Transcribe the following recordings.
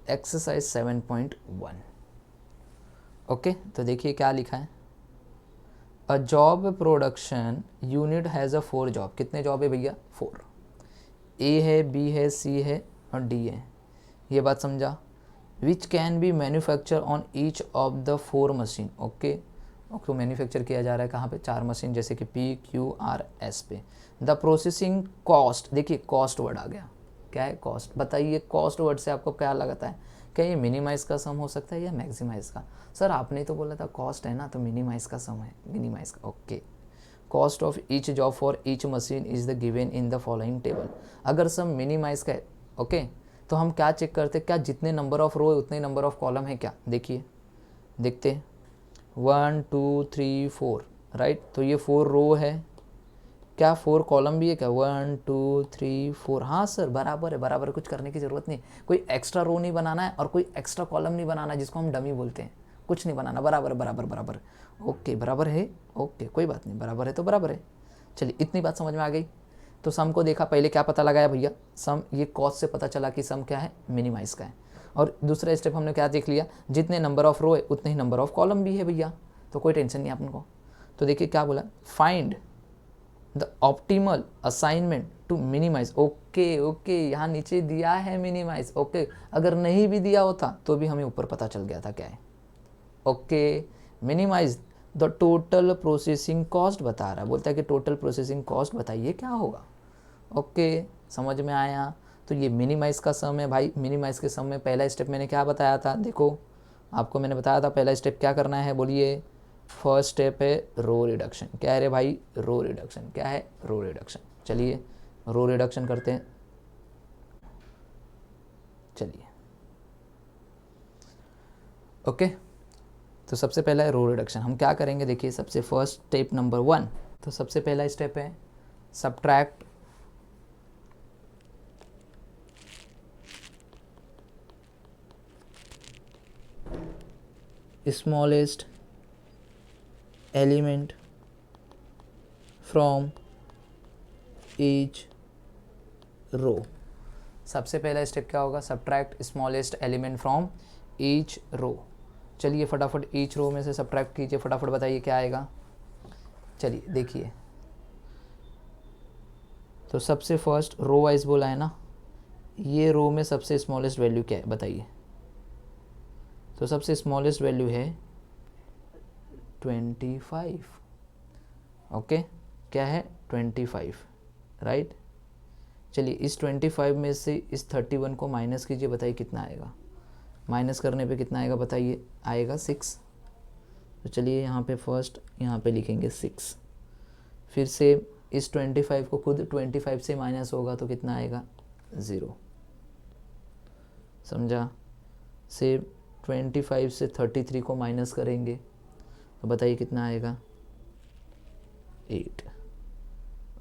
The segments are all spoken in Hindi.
एक्सरसाइज 7.1। ओके, तो देखिए क्या लिखा है। A job production unit has a 4 job. कितने जॉब है भैया? 4। ए है, बी है, सी है और डी है। ये बात समझा। Which can be manufacture on each of the 4 machine. Okay, तो मैन्युफैक्चर किया जा रहा है कहाँ पे? 4 मशीन, जैसे कि पी क्यू आर एस पे। द प्रोसेसिंग कॉस्ट, देखिए कॉस्ट वर्ड आ गया। क्या है? कॉस्ट। बताइए कॉस्ट वर्ड से आपको क्या लगता है? क्या ये मिनिमाइज का सम हो सकता है या मैक्सिमाइज का? सर आपने तो बोला था कॉस्ट है ना, तो मिनिमाइज का सम है, मिनिमाइज का। Okay, cost of each job for each machine is the given in the following table. अगर सम मिनिमाइज का है, ओके, तो हम क्या चेक करते? क्या जितने नंबर ऑफ रो उतने नंबर ऑफ कॉलम है क्या? देखिए, देखते 1 2 3 4, राइट। तो ये 4 रो है, क्या 4 कॉलम भी है क्या? 1 2 3 4। हाँ सर बराबर है, बराबर। कुछ करने की ज़रूरत नहीं, कोई एक्स्ट्रा रो नहीं बनाना है और कोई एक्स्ट्रा कॉलम नहीं बनाना है, जिसको हम डमी बोलते हैं। कुछ नहीं बनाना, बराबर बराबर बराबर। ओके, बराबर है। ओके, कोई बात नहीं, बराबर है तो बराबर है। चलिए, इतनी बात समझ में आ गई। तो सम को देखा, पहले क्या पता लगाया भैया? सम, ये कॉस्ट से पता चला कि सम क्या है? मिनिमाइज का है। और दूसरा स्टेप हमने क्या देख लिया? जितने नंबर ऑफ रो है उतने ही नंबर ऑफ कॉलम भी है भैया, तो कोई टेंशन नहीं अपन को। तो देखिए क्या बोला, find the optimal assignment to minimise. Okay okay, यहाँ नीचे दिया है मिनिमाइज। ओके, अगर नहीं भी दिया होता तो भी हमें ऊपर पता चल गया था क्या है। Okay, minimise the total processing cost बता रहा है, बोलता है कि टोटल प्रोसेसिंग कॉस्ट बताइए क्या होगा। ओके, समझ में आया। तो ये मिनिमाइज का सम है भाई। मिनिमाइज के सम में पहला स्टेप मैंने क्या बताया था? देखो, आपको मैंने बताया था पहला स्टेप क्या करना है, बोलिए। फर्स्ट स्टेप है रो रिडक्शन। क्या है रे भाई? Row reduction. क्या है? Row reduction. चलिए रो रिडक्शन करते हैं। चलिए, ओके, तो सबसे पहला है रो रिडक्शन। हम क्या करेंगे? देखिए, सबसे फर्स्ट स्टेप नंबर 1, तो सबसे पहला स्टेप है subtract smallest element from each row. सबसे पहला स्टेप क्या होगा? Subtract smallest element from each row. चलिए फटाफट ईच रो में से सब्ट्रैक्ट कीजिए, फटाफट बताइए क्या आएगा। चलिए देखिए, तो सबसे फर्स्ट रो वाइज बोला है ना, ये रो में सबसे स्मॉलेस्ट वैल्यू क्या है बताइए। तो सबसे स्मॉलेस्ट वैल्यू है 25। ओके, क्या है? 25, राइट। चलिए इस 25 में से इस 31 को माइनस कीजिए, बताइए कितना आएगा। माइनस करने पे कितना आएगा बताइए? आएगा 6। तो चलिए यहाँ पे फर्स्ट यहाँ पे लिखेंगे 6। फिर से इस 25 को खुद 25 से माइनस होगा तो कितना आएगा? 0। समझा? से 25 से 33 को माइनस करेंगे तो बताइए कितना आएगा? 8।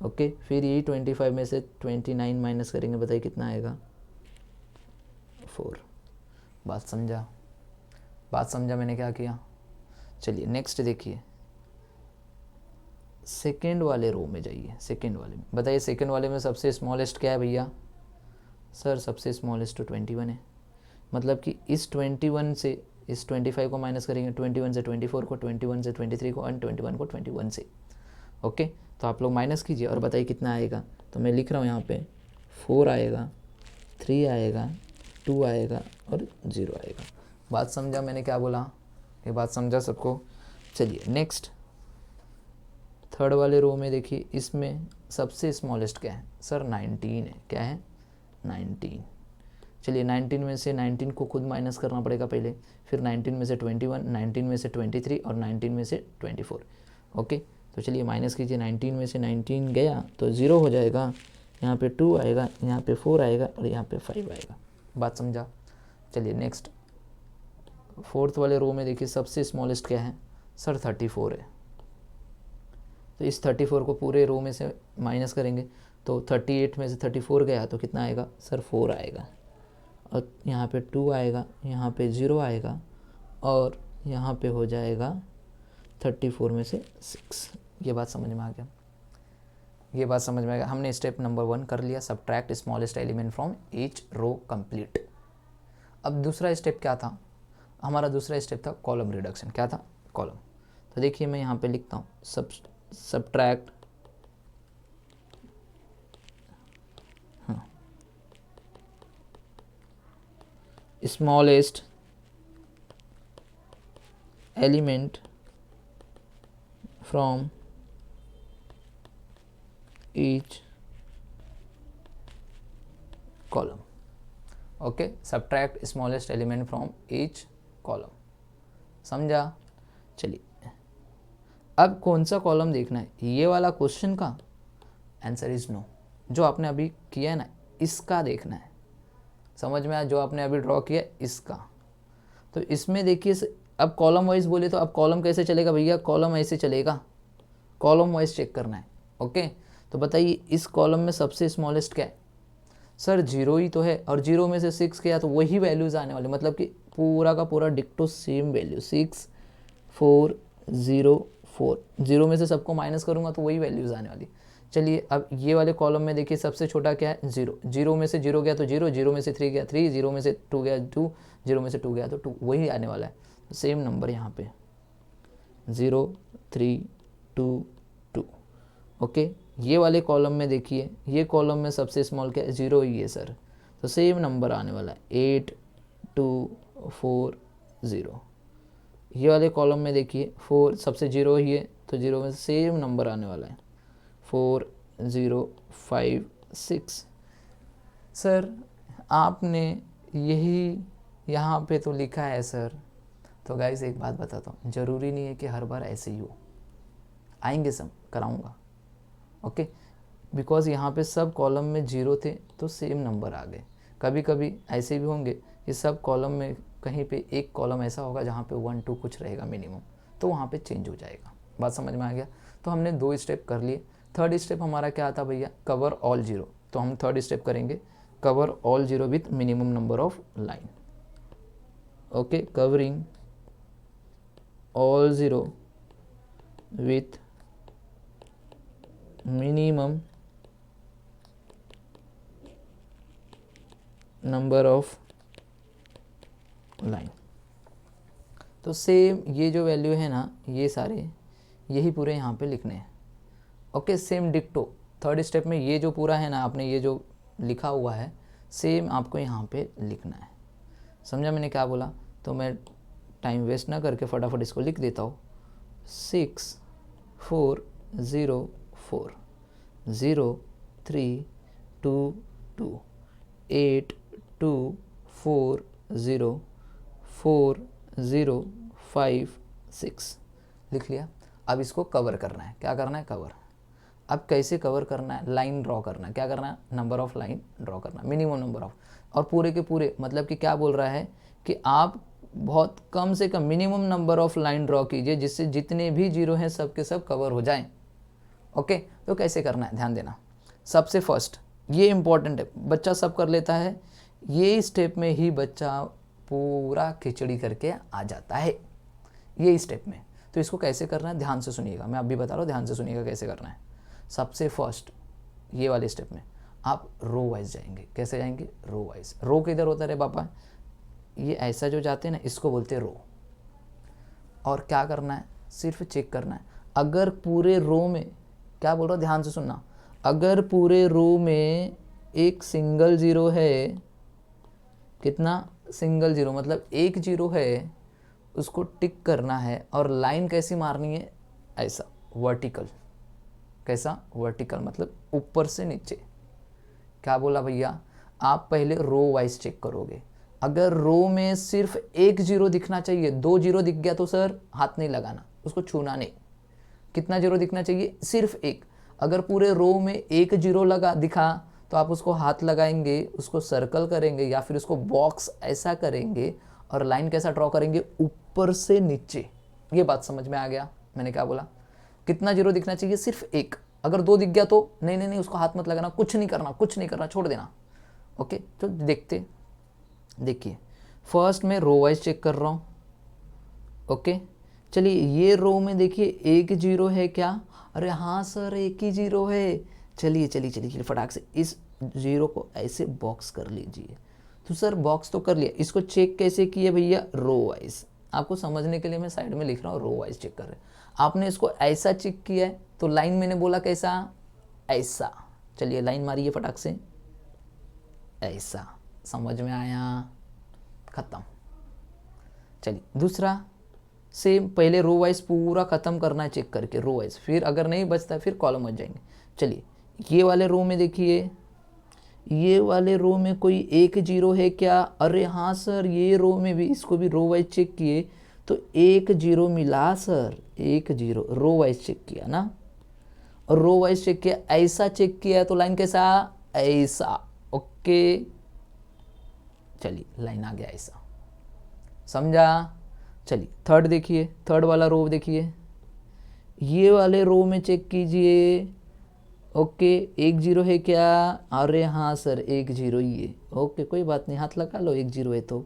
ओके, फिर यही 25 में से 29 माइनस करेंगे, बताइए कितना आएगा? 4। बात समझा? बात समझा मैंने क्या किया? चलिए नेक्स्ट देखिए, सेकेंड वाले रो में जाइए। सेकेंड वाले में बताइए, सेकेंड वाले में सबसे स्मॉलेस्ट क्या है भैया? सर सबसे स्मॉलेस्ट तो 21 है। मतलब कि इस 21 से इस 25 को माइनस करेंगे, 21 से 24 को, 21 से 23 को, एंड 21 को 21 से। ओके, तो आप लोग माइनस कीजिए और बताइए कितना आएगा। तो मैं लिख रहा हूँ यहाँ पे 4 आएगा, 3 आएगा, 2 आएगा और 0 आएगा। बात समझा मैंने क्या बोला? ये बात समझा सबको? चलिए नेक्स्ट, थर्ड वाले रो में देखिए, इसमें सबसे स्मॉलेस्ट क्या है? सर 19 है। क्या है? 19। चलिए 19 में से 19 को खुद माइनस करना पड़ेगा पहले, फिर 19 में से 21, 19 में से 23 और 19 में से 24। ओके, तो चलिए माइनस कीजिए। 19 में से 19 गया तो 0 हो जाएगा, यहाँ पे 2 आएगा, यहाँ पे 4 आएगा और यहाँ पे 5 आएगा। बात समझा? चलिए नेक्स्ट, फोर्थ वाले रो में देखिए, सबसे स्मॉलेस्ट क्या है? सर 34 है। तो इस 34 को पूरे रो में से माइनस करेंगे तो 38 में से 34 गया तो कितना आएगा? सर 4 आएगा, और यहाँ पे 2 आएगा, यहाँ पे 0 आएगा और यहाँ पे हो जाएगा 34 में से 6। ये बात समझ में आ गया? ये बात समझ में आ गया? हमने स्टेप नंबर 1 कर लिया, subtract smallest element from each row complete. अब दूसरा स्टेप क्या था, हमारा दूसरा स्टेप था कॉलम रिडक्शन। क्या था? कॉलम। तो देखिए मैं यहाँ पे लिखता हूँ subtract smallest element from each column. Okay, subtract smallest element from each column. समझा? चलिए अब कौन सा कॉलम देखना है, ये वाला क्वेश्चन का आंसर इज नो। जो आपने अभी किया है ना, इसका देखना है। समझ में आया? जो आपने अभी ड्रॉ किया इसका। तो इसमें देखिए अब कॉलम वाइज बोले तो अब कॉलम कैसे चलेगा भैया? कॉलम ऐसे चलेगा, कॉलम वाइज चेक करना है। ओके, तो बताइए इस कॉलम में सबसे स्मॉलेस्ट क्या है? सर 0 ही तो है, और 0 में से 6 किया तो वही वैल्यूज़ आने वाले, मतलब कि पूरा का पूरा डिक्टो सेम वैल्यू 6 4 0 4। 0 में से सबको माइनस करूँगा तो वही वैल्यूज़ आने वाली। चलिए अब ये वाले कॉलम में देखिए सबसे छोटा क्या है? 0। 0 में से 0 गया तो 0, 0 में से 3 गया 3, 0 में से 2 गया 2, 0 में से 2 गया तो 2, वही आने वाला है। तो सेम नंबर यहाँ पे 0 3 2 2। ओके, ये वाले कॉलम में देखिए, ये कॉलम में सबसे स्मॉल क्या है? 0 ही है सर, तो सेम नंबर आने वाला है 8 2 4 0। ये वाले कॉलम में देखिए 4 सबसे 0 ही है, तो 0 में सेम नंबर आने वाला है 4 0 5 6। सर आपने यही यहाँ पे तो लिखा है सर। तो गाइस एक बात बताता हूँ, ज़रूरी नहीं है कि हर बार ऐसे ही हो, आएंगे सब कराऊंगा। ओके, बिकॉज यहाँ पे सब कॉलम में 0 थे तो सेम नंबर आ गए। कभी कभी ऐसे भी होंगे कि सब कॉलम में कहीं पे एक कॉलम ऐसा होगा जहाँ पे 1 2 कुछ रहेगा मिनिमम, तो वहाँ पे चेंज हो जाएगा। बात समझ में आ गया? तो हमने 2 स्टेप कर लिए। थर्ड स्टेप हमारा क्या आता भैया? Cover all 0। तो हम थर्ड स्टेप करेंगे cover all 0 with minimum number of line. Okay, covering all 0 with minimum number of line. तो सेम ये जो वैल्यू है ना, ये सारे यही पूरे यहाँ पे लिखने हैं। ओके, सेम डिक्टो थर्ड स्टेप में ये जो पूरा है ना, आपने ये जो लिखा हुआ है सेम आपको यहाँ पे लिखना है। समझा मैंने क्या बोला? तो मैं टाइम वेस्ट ना करके फटाफट इसको लिख देता हूँ। 6 4 0 4 0 3 2 2 8 2 4 0 4 0 5 6 लिख लिया। अब इसको कवर करना है। क्या करना है? कवर। अब कैसे कवर करना है? लाइन ड्रॉ करना है। क्या करना है? नंबर ऑफ लाइन ड्रॉ करना है, मिनिमम नंबर ऑफ। और पूरे के पूरे मतलब कि क्या बोल रहा है कि आप बहुत कम से कम minimum number of line draw कीजिए जिससे जितने भी 0 हैं सब के सब कवर हो जाएं। ओके, तो कैसे करना है ध्यान देना। सबसे फर्स्ट ये इंपॉर्टेंट है, बच्चा सब कर लेता है, ये स्टेप में ही बच्चा पूरा खिचड़ी करके आ जाता है, ये स्टेप में। तो इसको कैसे करना है ध्यान से सुनिएगा, मैं अभी बता रहा हूँ, ध्यान से सुनिएगा कैसे करना है। सबसे फर्स्ट ये वाले स्टेप में आप रो वाइज जाएंगे। कैसे जाएंगे? Row wise. रो किधर होता है रे पापा? ये ऐसा जो जाते हैं ना, इसको बोलते हैं रो। और क्या करना है? सिर्फ चेक करना है। अगर पूरे रो में, क्या बोल रहा हूँ ध्यान से सुनना, अगर पूरे रो में एक सिंगल 0 है, कितना? सिंगल 0 मतलब एक 0 है, उसको टिक करना है। और लाइन कैसी मारनी है? ऐसा वर्टिकल। कैसा? वर्टिकल मतलब ऊपर से नीचे। क्या बोला भैया? आप पहले रो वाइज चेक करोगे। अगर रो में सिर्फ एक 0 दिखना चाहिए, 2 0 दिख गया तो सर हाथ नहीं लगाना, उसको छूना नहीं। कितना 0 दिखना चाहिए? सिर्फ एक। अगर पूरे रो में एक 0 लगा दिखा तो आप उसको हाथ लगाएंगे, उसको सर्कल करेंगे या फिर उसको बॉक्स ऐसा करेंगे और लाइन कैसा ड्रॉ करेंगे? ऊपर से नीचे। ये बात समझ में आ गया मैंने क्या बोला? कितना 0 दिखना चाहिए? सिर्फ एक। अगर 2 दिख गया तो नहीं नहीं नहीं, उसको हाथ मत लगाना, कुछ नहीं करना, कुछ नहीं करना, छोड़ देना। ओके, तो देखते देखिए, फर्स्ट मैं रो वाइज चेक कर रहा हूँ। ओके, चलिए ये रो में देखिए एक 0 है क्या? अरे हाँ सर एक ही 0 है। चलिए चलिए चलिए चलिए फटाक से इस 0 को ऐसे बॉक्स कर लीजिए। तो सर बॉक्स तो कर लिया, इसको चेक कैसे किए भैया, रो वाइज। आपको समझने के लिए मैं साइड में लिख रहा हूँ, रो वाइज चेक कर रहे हैं। आपने इसको ऐसा चेक किया है तो लाइन मैंने बोला कैसा, ऐसा। चलिए लाइन मारिए फटाक से, ऐसा। समझ में आया, खत्म। चलिए दूसरा, सेम पहले रो वाइज पूरा ख़त्म करना है चेक करके, रो वाइज, फिर अगर नहीं बचता फिर कॉलम बच जाएंगे। चलिए ये वाले रो में देखिए, ये वाले रो में कोई एक जीरो है क्या, अरे हाँ सर, ये रो में भी, इसको भी रो वाइज चेक किए तो एक जीरो मिला सर, एक जीरो, रो वाइज चेक किया ना, और रो वाइज चेक किया, ऐसा चेक किया तो लाइन कैसा, ऐसा। ओके, चलिए लाइन आ गया ऐसा, समझा। चलिए थर्ड देखिए, थर्ड वाला रो देखिए, ये वाले रो में चेक कीजिए। ओके, एक जीरो है क्या, अरे हाँ सर एक जीरो ही है। ओके कोई बात नहीं, हाथ लगा लो, एक जीरो है तो,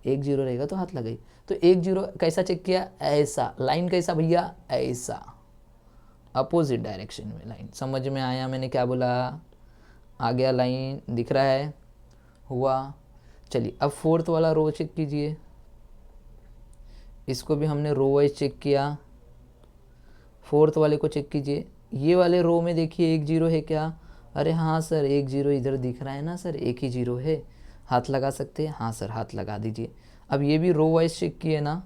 एक जीरो रहेगा तो हाथ लगाई। तो एक जीरो कैसा चेक किया, ऐसा। लाइन कैसा भैया, ऐसा, अपोजिट डायरेक्शन में लाइन। समझ में आया मैंने क्या बोला, आ गया, लाइन दिख रहा है, हुआ। चलिए अब फोर्थ वाला रो चेक कीजिए, इसको भी हमने रो वाइज चेक किया। फोर्थ वाले को चेक कीजिए, ये वाले रो में देखिए एक जीरो है क्या, अरे हाँ सर एक जीरो इधर दिख रहा है ना सर, एक ही जीरो है, हाथ लगा सकते हैं, हाँ सर हाथ लगा दीजिए। अब ये भी रो वाइज चेक किए ना,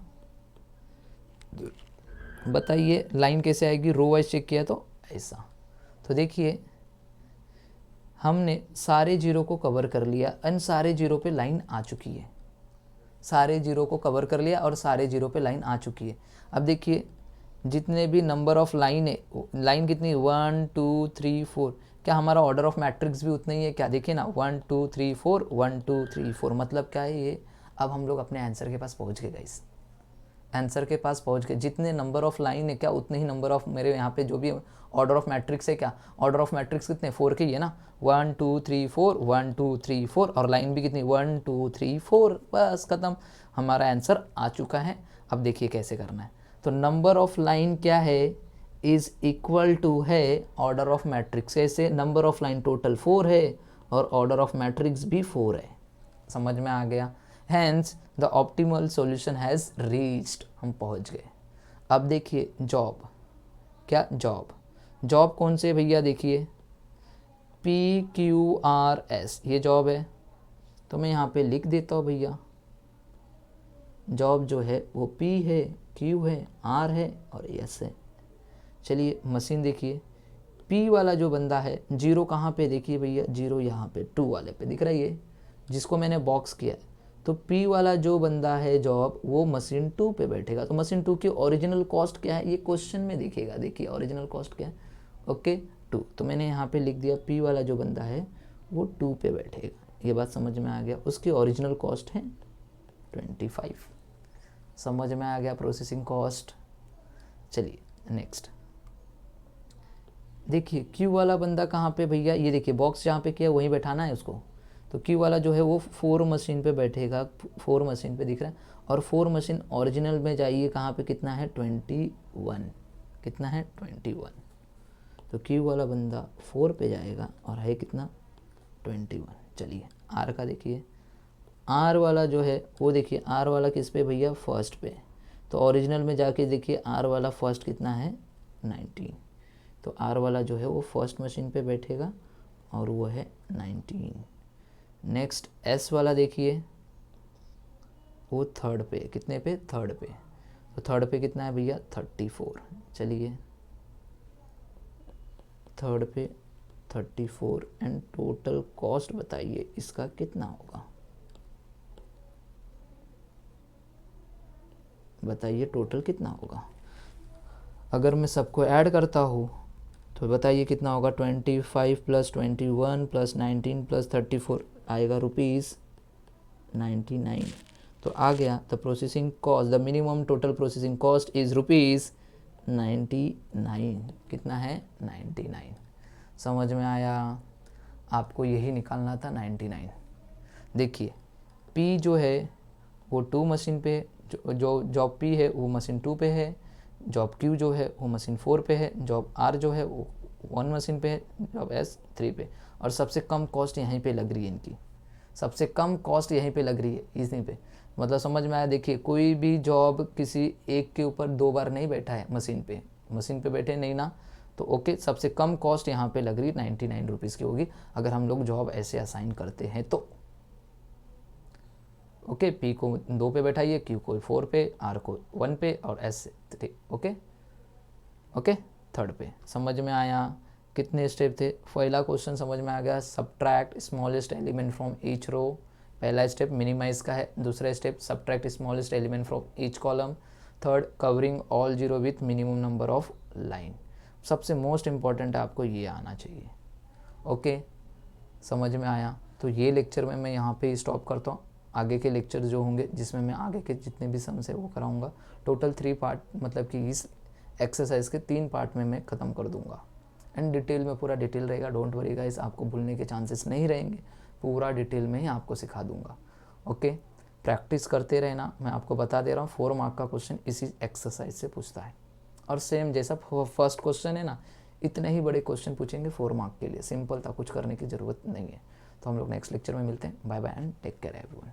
बताइए लाइन कैसे आएगी, रो वाइज चेक किया तो ऐसा। तो देखिए हमने सारे जीरो को कवर कर लिया, इन सारे जीरो पे लाइन आ चुकी है, सारे जीरो को कवर कर लिया और सारे जीरो पे लाइन आ चुकी है। अब देखिए जितने भी नंबर ऑफ लाइन है, लाइन कितनी, 1 2 3 4, क्या हमारा ऑर्डर ऑफ मैट्रिक्स भी उतना ही है क्या, देखिए ना 1 2 3 4 1 2 3 4, मतलब क्या है ये, अब हम लोग अपने आंसर के पास पहुंच गए गाइस, आंसर के पास पहुंच गए। जितने नंबर ऑफ लाइन है क्या, उतने ही नंबर ऑफ मेरे यहाँ पे जो भी ऑर्डर ऑफ मैट्रिक्स है क्या, ऑर्डर ऑफ मैट्रिक्स कितने, 4 के ही है ना, 1 2 3 4 1 2 3 4, और लाइन भी कितनी 1 2 3 4, बस खत्म, हमारा आंसर आ चुका है। अब देखिए कैसे करना है, तो नंबर ऑफ लाइन क्या है, इज इक्वल टू है ऑर्डर ऑफ मैट्रिक्स। ऐसे नंबर ऑफ लाइन टोटल 4 है और ऑर्डर ऑफ मैट्रिक्स भी 4 है, समझ में आ गया। Hence the optimal solution has reached, हम पहुंच गए। अब देखिए जॉब, क्या जॉब, जॉब कौन से भैया, देखिए PQRS, ये जॉब है, तो मैं यहाँ पे लिख देता हूँ भैया, जॉब जो है वो P है, Q है, R है और S है। चलिए मशीन देखिए, P वाला जो बंदा है, जीरो कहाँ पे, देखिए भैया जीरो यहाँ पे 2 वाले पे दिख रहा है, ये जिसको मैंने बॉक्स किया है। तो P वाला जो बंदा है जॉब, वो मशीन 2 पे बैठेगा। तो मशीन 2 की ओरिजिनल कॉस्ट क्या है, ये क्वेश्चन में दिखेगा, देखिए ओरिजिनल कॉस्ट क्या है, ओके 2। तो मैंने यहाँ पे लिख दिया P वाला जो बंदा है वो 2 पे बैठेगा, ये बात समझ में आ गया। उसकी ओरिजिनल कॉस्ट है 25, समझ में आ गया प्रोसेसिंग कॉस्ट। चलिए नेक्स्ट देखिए, Q वाला बंदा कहाँ पे भैया, ये देखिए बॉक्स जहाँ पे किया वहीं बैठाना है उसको। तो Q वाला जो है वो 4 मशीन पे बैठेगा, 4 मशीन पे दिख रहा है, और 4 मशीन ओरिजिनल में जाइए कहाँ पे, कितना है 21, कितना है 21। तो Q वाला बंदा 4 पे जाएगा और है कितना 21। चलिए R का देखिए, R वाला जो है वो देखिए, R वाला किस पे भैया, फर्स्ट पे। तो ओरिजिनल में जाके देखिए R वाला फर्स्ट कितना है 19, तो R वाला जो है वो फर्स्ट मशीन पे बैठेगा और वो है 19। नेक्स्ट S वाला देखिए, वो थर्ड पे, कितने पे, थर्ड पे। तो थर्ड पे कितना है भैया 34। चलिए थर्ड पे 34, एंड टोटल कॉस्ट बताइए इसका कितना होगा, बताइए टोटल कितना होगा। अगर मैं सबको ऐड करता हूँ तो बताइए कितना होगा, 25 प्लस 21 प्लस 19 प्लस 34 आएगा ₹99। तो आ गया the processing cost, the minimum total processing cost is ₹99। कितना है 99, समझ में आया। आपको यही निकालना था 99। देखिए P जो है वो 2 मशीन पे, जो जॉब P है वो मशीन 2 पे है, जॉब Q जो है वो मशीन 4 पे है, जॉब R जो है वो 1 मशीन पे है, जॉब S 3 पे, और सबसे कम कॉस्ट यहीं पे लग रही है इनकी। सबसे कम कॉस्ट यहीं पे लग रही है, इसी पे। मतलब समझ में आया। देखिए कोई भी जॉब किसी एक के ऊपर 2 बार नहीं बैठा है मशीन पे बैठे नहीं ना, तो ओके सबसे कम कॉस्ट यहाँ पे लग रही 99 रुपीज़ की होगी अगर हम लोग जॉब ऐसे असाइन करते हैं तो। ओके पी को 2 पे बैठाइए, क्यू को 4 पे, आर को 1 पे और एस 3। ओके थर्ड पे समझ में आया। कितने स्टेप थे? पहला क्वेश्चन समझ में आ गया, subtract smallest element from each row. पहला स्टेप मिनिमाइज का है। दूसरा step subtract smallest element from each column. Third covering all zero with minimum number of line. सबसे मोस्ट इंपॉर्टेंट है आपको ये आना चाहिए। ओके समझ में आया। तो ये लेक्चर में मैं यहाँ पे स्टॉप करता हूँ। आगे के लेक्चर जो होंगे जिसमें मैं आगे के जितने भी सम्स है वो कराऊंगा। टोटल 3 पार्ट, मतलब कि इस एक्सरसाइज के 3 पार्ट में मैं ख़त्म कर दूंगा। एंड डिटेल में पूरा डिटेल रहेगा, डोंट वरी गाइस, आपको भूलने के चांसेस नहीं रहेंगे। पूरा डिटेल में ही आपको सिखा दूंगा। ओके प्रैक्टिस करते रहना। मैं आपको बता दे रहा हूँ 4 मार्क का क्वेश्चन इसी एक्सरसाइज से पूछता है, और सेम जैसा फर्स्ट क्वेश्चन है ना, इतने ही बड़े क्वेश्चन पूछेंगे 4 मार्क के लिए। सिंपल था, कुछ करने की ज़रूरत नहीं है। तो हम लोग नेक्स्ट लेक्चर में मिलते हैं। Bye bye and take care everyone.